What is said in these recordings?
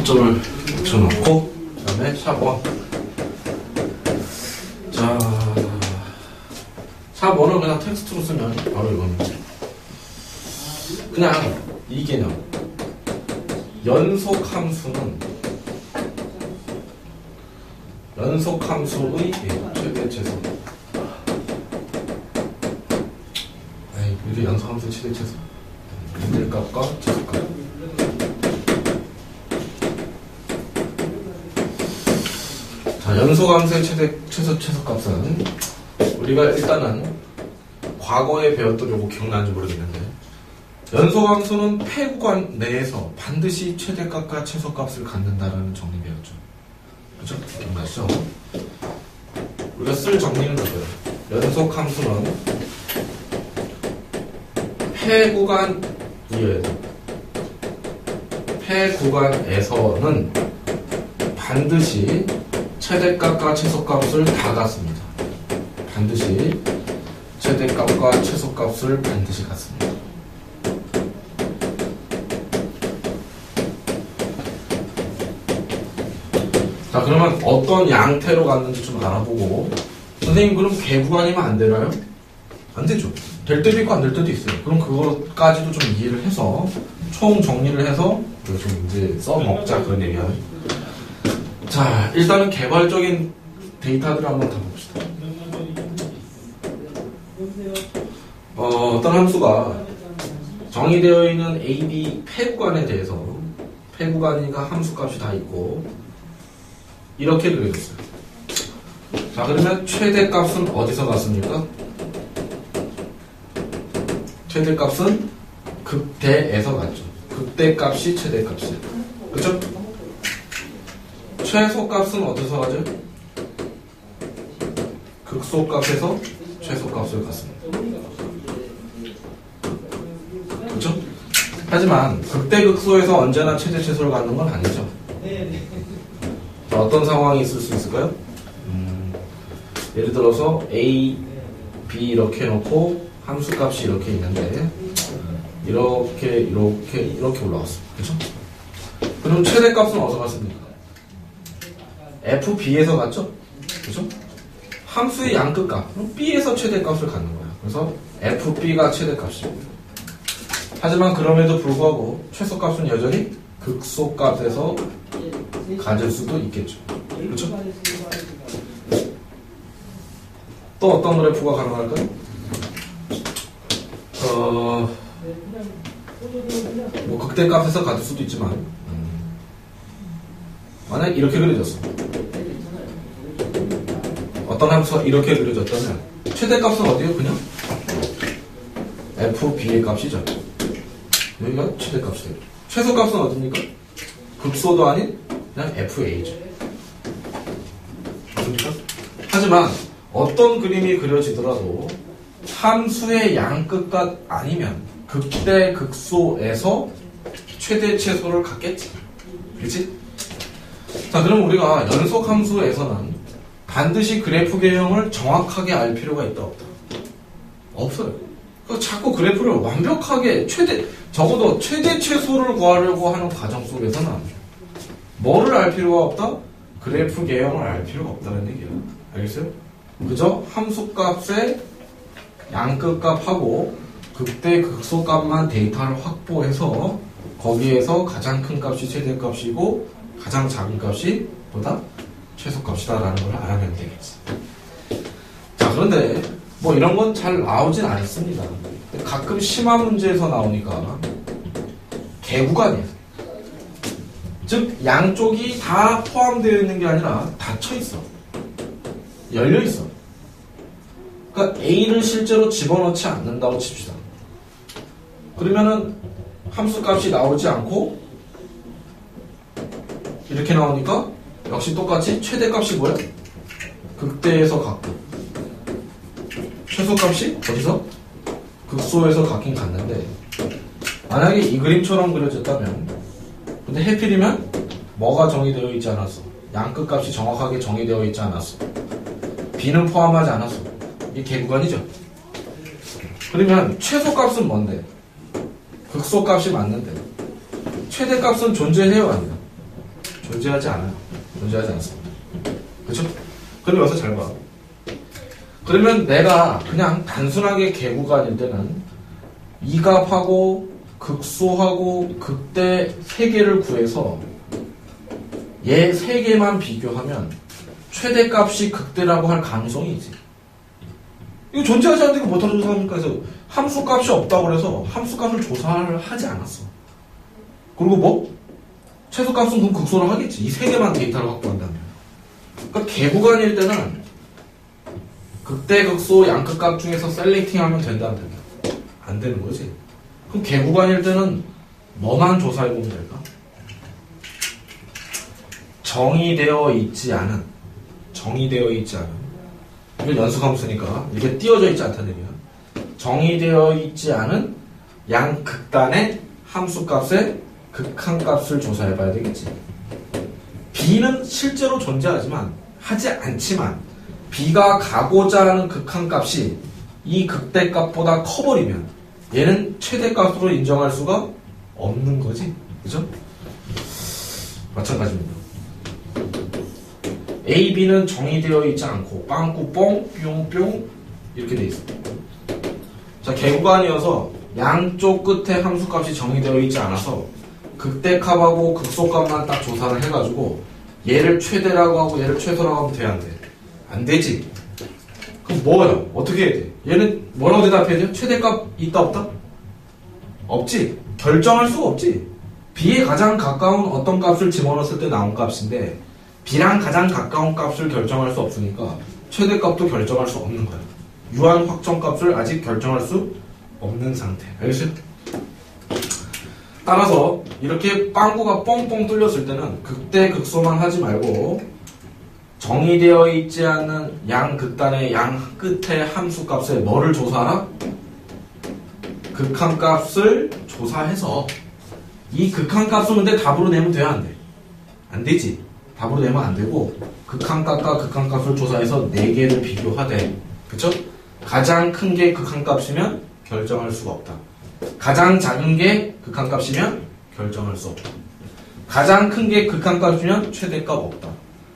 점을 붙여놓고 그 다음에 샵1. 자, 샵1을 그냥 텍스트로 쓰면 바로 이겁니다. 그냥 이 개념, 연속함수의 최대 최소. 이게 연속함수 최대 최소. 최대값과 최소값. 자, 연속함수의 최소값은 우리가 일단은 과거에 배웠던 요거 기억나는지 모르겠는데, 연속함수는 폐구간 내에서 반드시 최대값과 최소값을 갖는다라는 정리 배웠죠. 그죠? 기억나시죠? 우리가 쓸 정리는 그거예요. 연속함수는 폐구간에서는 반드시 최대값과 최소값을 다 갖습니다. 반드시 최대값과 최소값을 반드시 갖습니다. 자, 그러면 어떤 양태로 갔는지 좀 알아보고, 선생님 그럼 개구간이면 안 되나요? 안 되죠. 될 때도 있고 안 될 때도 있어요. 그럼 그거까지도 좀 이해를 해서 총 정리를 해서 좀 이제 써먹자, 그런 얘기야. 자, 일단은 개발적인 데이터들을 한번 다 봅시다. 어떤 함수가 정의되어 있는 A, B 폐구간에 대해서, 폐구간이니까 함수값이 다 있고 이렇게 그려졌어요. 자, 그러면 최대값은 어디서 갔습니까? 최대값은 극대에서 갔죠. 극대값이 최대값이에요. 그렇죠? 최소값은 어디서 가죠? 극소값에서 최소값을 갔습니다. 그렇죠? 하지만 극대극소에서 언제나 최대 최소를 갖는 건 아니죠. 어떤 상황이 있을 수 있을까요? 예를 들어서 A, B 이렇게 해놓고 함수값이 이렇게 있는데 이렇게 올라왔습니다. 그렇죠? 그럼 최대값은 어디서 갔습니까? FB에서 갔죠? 그렇죠? 함수의 양끝값, 그럼 B에서 최대값을 갖는 거예요. 그래서 FB가 최대값입니다. 하지만 그럼에도 불구하고 최소값은 여전히 극소값에서 가질 수도 있겠죠. 그렇죠? 또 어떤 그래프가 가능할까요? 뭐 극대값에서 가질 수도 있지만, 만약 이렇게 그려졌어. 어떤 함수가 이렇게 그려졌다면 최대값은 어디에요? 그냥 FB의 값이죠. 여기가 최대값이 되죠. 최소값은 어디입니까? 극소도 아닌 그냥 FA죠. 그렇습니까? 하지만 어떤 그림이 그려지더라도 함수의 양끝값 아니면 극대 극소에서 최대 최소를 갖겠지. 그렇지? 자, 그럼 우리가 연속함수에서는 반드시 그래프 개형을 정확하게 알 필요가 있다 없다? 없어요. 자꾸 그래프를 완벽하게 적어도 최대 최소를 구하려고 하는 과정 속에서는 뭐를 알 필요가 없다? 그래프 개형을 알 필요가 없다는 얘기예요. 알겠어요? 그저 함수값의 양끝값하고 극대 극소값만 데이터를 확보해서 거기에서 가장 큰 값이 최대값이고 가장 작은 값이 보다 최소값이다라는 걸 알아내면 되겠지. 자, 그런데 뭐 이런 건 잘 나오진 않습니다. 가끔 심한 문제에서 나오니까 개구간이에요. 즉 양쪽이 다 포함되어 있는 게 아니라 닫혀 있어. 열려 있어. 그러니까 A를 실제로 집어넣지 않는다고 칩시다. 그러면은 함수값이 나오지 않고 이렇게 나오니까 역시 똑같이 최대값이 뭐야? 극대에서 갖고 최소값이 어디서? 극소에서 갖긴 갔는데, 만약에 이 그림처럼 그려졌다면, 근데 해필이면 뭐가 정의되어 있지 않았어? 양끝값이 정확하게 정의되어 있지 않았어. B는 포함하지 않았어. 이게 개구간이죠. 그러면 최소값은 뭔데? 극소값이 맞는데 최대값은 존재해요, 아니요? 존재하지 않아요. 존재하지 않습니다. 그쵸? 그럼 여기서 잘 봐. 그러면 내가 그냥 단순하게 개구간일 때는 이갑하고 극소하고 극대 3개를 구해서 얘 3개만 비교하면 최대값이 극대라고 할 가능성이 있지. 이거 존재하지 않는데 이거 뭐하러 조사합니까? 그래서 함수값이 없다고 그래서 함수값을 조사를 하지 않았어. 그리고 뭐? 최소값은 그럼 극소를 하겠지. 이 3개만 데이터를 확보한다면. 그러니까 개구간일 때는 극대, 극소, 양극값 중에서 셀렉팅하면 된다는 얘기야. 안 되는 거지. 그럼 개구간일 때는 뭐만 조사해보면 될까? 정의되어 있지 않은 이게 연수함수니까 이게 띄어져 있지 않다는 얘기야. 정의되어 있지 않은 양극단의 함수값의 극한값을 조사해봐야 되겠지. B는 실제로 존재하지 않지만 B가 가고자 하는 극한값이 이 극대값보다 커버리면 얘는 최대값으로 인정할 수가 없는 거지. 그죠? 마찬가지입니다. A, B는 정의되어 있지 않고 빵꾸 뽕, 뿅 이렇게 돼 있어. 자, 개구간이어서 양쪽 끝에 함수값이 정의되어 있지 않아서 극대값하고 극소값만 딱 조사를 해가지고 얘를 최대라고 하고 얘를 최소라고 하면 돼, 안 돼? 안 되지. 그럼 뭐예요? 어떻게 해야 돼? 얘는 뭐라고 대답해야 돼요? 최대값 있다 없다? 없지. 결정할 수가 없지. B에 가장 가까운 어떤 값을 집어넣었을 때 나온 값인데 B랑 가장 가까운 값을 결정할 수 없으니까 최대값도 결정할 수 없는 거야. 유한 확정값을 아직 결정할 수 없는 상태. 알겠어요? 따라서 이렇게 빵구가 뻥뻥 뚫렸을 때는 극대 극소만 하지 말고 정의되어 있지 않는 양극단의 양 끝에 함수값에 뭐를 조사하라? 극한값을 조사해서 이 극한값을 근데 답으로 내면 돼야 안 돼? 안 되지. 답으로 내면 안 되고 극한값과 극한값을 조사해서 4개를 비교하되, 그쵸? 가장 큰 게 극한값이면 결정할 수가 없다. 가장 작은 게 극한값이면 결정할 수 없다. 가장 큰 게 극한값이면 최대값 없다.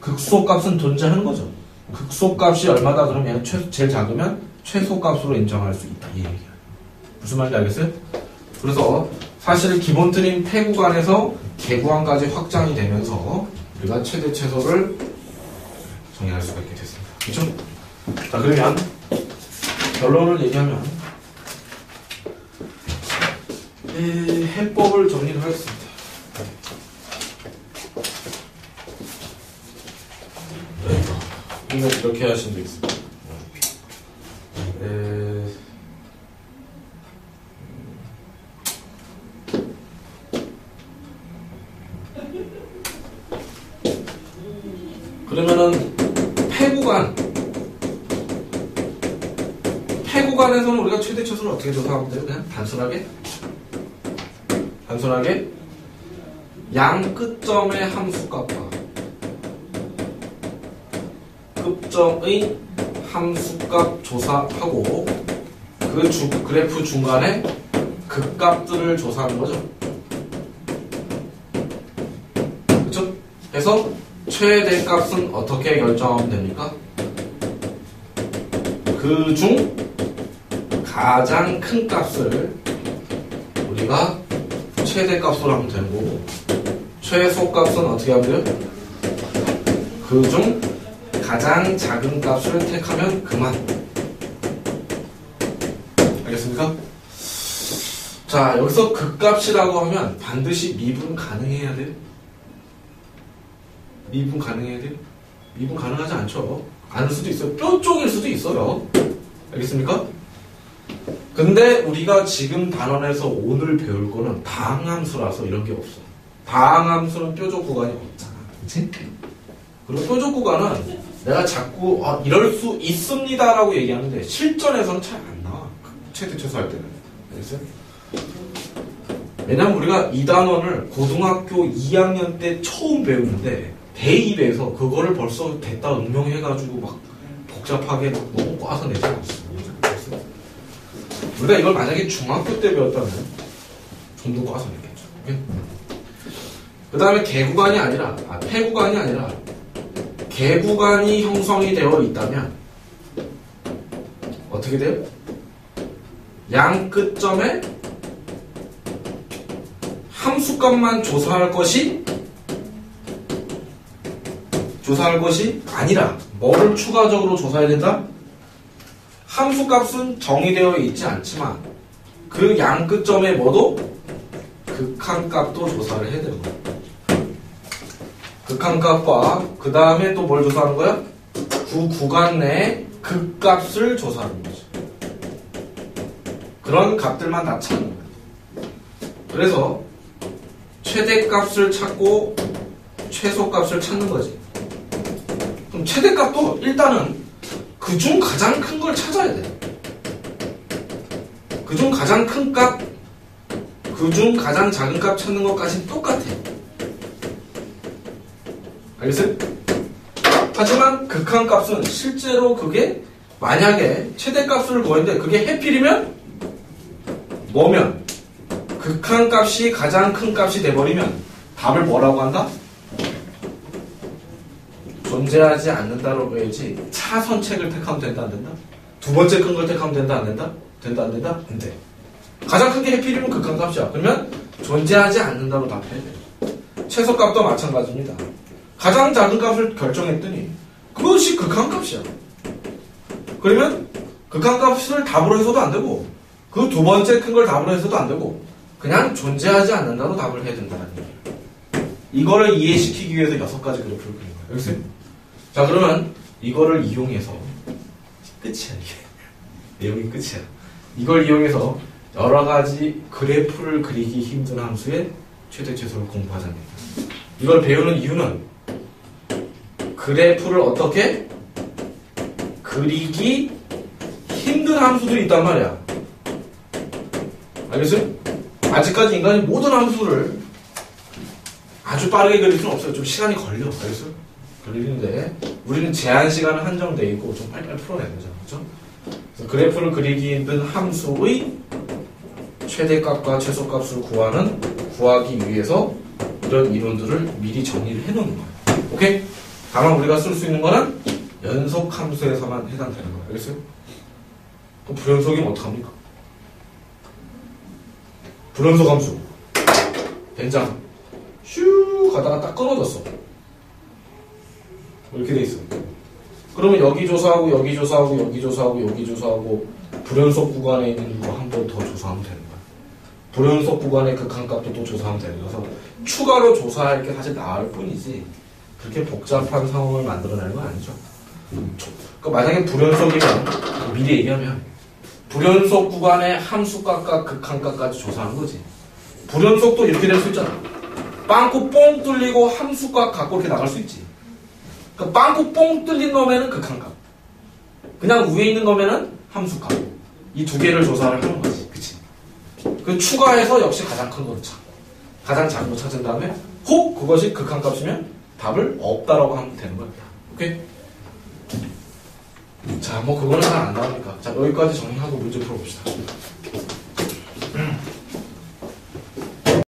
극소값은 존재하는 거죠. 극소값이 얼마다 그러면 제일 작으면 최소값으로 인정할 수 있다. 이 얘기야. 무슨 말인지 알겠어요? 그래서 사실 기본 틀인 폐구간에서 개구간까지 확장이 되면서 우리가 최대 최소를 정의할 수가 있게 됐습니다. 그렇죠? 자, 그러면 결론을 얘기하면 해법을 정리를 하겠습니다. 이렇게 하시면 되겠습니다. 그러면은 폐구간에서는 우리가 최대 최소를 어떻게 조사하면 돼요? 그냥 단순하게 양 끝점의 함수값과 끝점의 함수값 조사하고 그 그래프 중간에 극값들을 조사하는 거죠. 그렇죠? 그래서 최대값은 어떻게 결정하면 됩니까? 그 중 가장 큰 값을 우리가 최대값으로 하면 되는 거고, 최소값은 어떻게 하면 돼요? 그 중 가장 작은 값을 택하면 그만. 알겠습니까? 자, 여기서 극값이라고 하면 반드시 미분 가능해야 돼요? 미분 가능해야 돼요? 미분 가능하지 않죠. 않을 수도 있어요. 뼈 쪽일 수도 있어요. 알겠습니까? 근데 우리가 지금 단원에서 오늘 배울 거는 다항함수라서 이런 게 없어. 다항함수는 뾰족 구간이 없잖아. 그치? 그리고 뾰족 구간은 내가 자꾸 이럴 수 있습니다 라고 얘기하는데 실전에서는 잘 안 나와. 최대 최소 할 때는. 알겠어요? 왜냐면 우리가 이 단원을 고등학교 2학년 때 처음 배우는데 대입에서 그거를 벌써 됐다 응용해가지고 막 복잡하게 너무 꽈서 내지 않았어. 우리가 이걸 만약에 중학교 때 배웠다면 좀 더 꽈서 냈겠죠. 그 다음에 개구간이 아니라, 폐구간이 아니라 개구간이 형성이 되어 있다면 어떻게 돼요? 양 끝점에 함수값만 조사할 것이 아니라 뭐를 추가적으로 조사해야 된다? 함수값은 정의되어 있지 않지만 그 양 끝점에 뭐도? 극한값도 조사를 해야 되는 거야. 극한값과 그 다음에 또 뭘 조사하는 거야? 그 구간 내에 극값을 조사하는 거지. 그런 값들만 다 찾는 거야. 그래서 최대값을 찾고 최소값을 찾는 거지. 그럼 최대값도 일단은 그중 가장 큰 걸 찾아야 돼. 그중 가장 큰 값, 그중 가장 작은 값 찾는 것까지 똑같아. 알겠어요? 하지만 극한값은 실제로 그게 만약에 최대값을 구했는데 그게 해필이면 뭐면 극한값이 가장 큰 값이 돼버리면 답을 뭐라고 한다? 존재하지 않는다라고 해야지. 차선책을 택하면 된다 안 된다? 두 번째 큰 걸 택하면 된다 안 된다? 된다 안 된다? 안 돼. 가장 큰 게 해필이면 극한값이야. 그러면 존재하지 않는다로 답해야 돼. 최소값도 마찬가지입니다. 가장 작은 값을 결정했더니 그것이 극한값이야. 그러면 극한값을 답으로 해서도 안 되고 그 두 번째 큰 걸 답으로 해서도 안 되고 그냥 존재하지 않는다로 답을 해야 된다는 얘기예요. 이거를 이해시키기 위해서 6가지 그래프를 그린 거예요. 알겠어요? 자, 그러면 이거를 이용해서 끝이야 이게. 내용이 끝이야. 이걸 이용해서 여러 가지 그래프를 그리기 힘든 함수의 최대 최소를 공부하자는 얘기예요. 이걸 배우는 이유는 그래프를 어떻게 그리기 힘든 함수들이 있단 말이야. 알겠어요? 아직까지 인간이 모든 함수를 아주 빠르게 그릴 수는 없어요. 좀 시간이 걸려. 알겠어요? 그리는데 우리는 제한 시간은 한정되어 있고 좀 빨리빨리 풀어내야 되잖아. 그렇죠? 그래서 그래프를 그리기 힘든 함수의 최대값과 최소값을 구하기 위해서 이런 이론들을 미리 정리를 해놓는 거예요. 오케이? 다만 우리가 쓸 수 있는 거는 연속 함수에서만 해당되는 거예요. 알겠어요? 그럼 불연속이면 어떡합니까? 불연속 함수. 된장. 슈 가다가 딱 끊어졌어. 이렇게 돼 있어. 그러면 여기 조사하고 여기 조사하고 여기 조사하고 여기 조사하고 불연속 구간에 있는 거 한 번 더 조사하면 되는 거야. 불연속 구간의 극한값도 또 조사하면 되는 거라서 추가로 조사할 게 사실 나을 뿐이지 그렇게 복잡한 상황을 만들어내는 건 아니죠. 그러니까 만약에 불연속이면 미리 얘기하면 불연속 구간의 함수값과 극한값까지 조사하는 거지. 불연속도 이렇게 될 수 있잖아. 빵꾸 뽕 뚫리고 함수값 갖고 이렇게 나갈 수 있지. 그러니까 빵꾸 뽕 뚫린 놈에는 극한값, 그냥 위에 있는 놈에는 함수값. 이 두 개를 조사를 하는 거지. 그치? 그 추가해서 역시 가장 큰 거를 찾고 가장 작은 거 찾은 다음에 혹 그것이 극한값이면 답을 없다라고 하면 되는 겁니다. 오케이? 자, 뭐 그거는 잘 안 나오니까 자, 여기까지 정리하고 문제 풀어봅시다.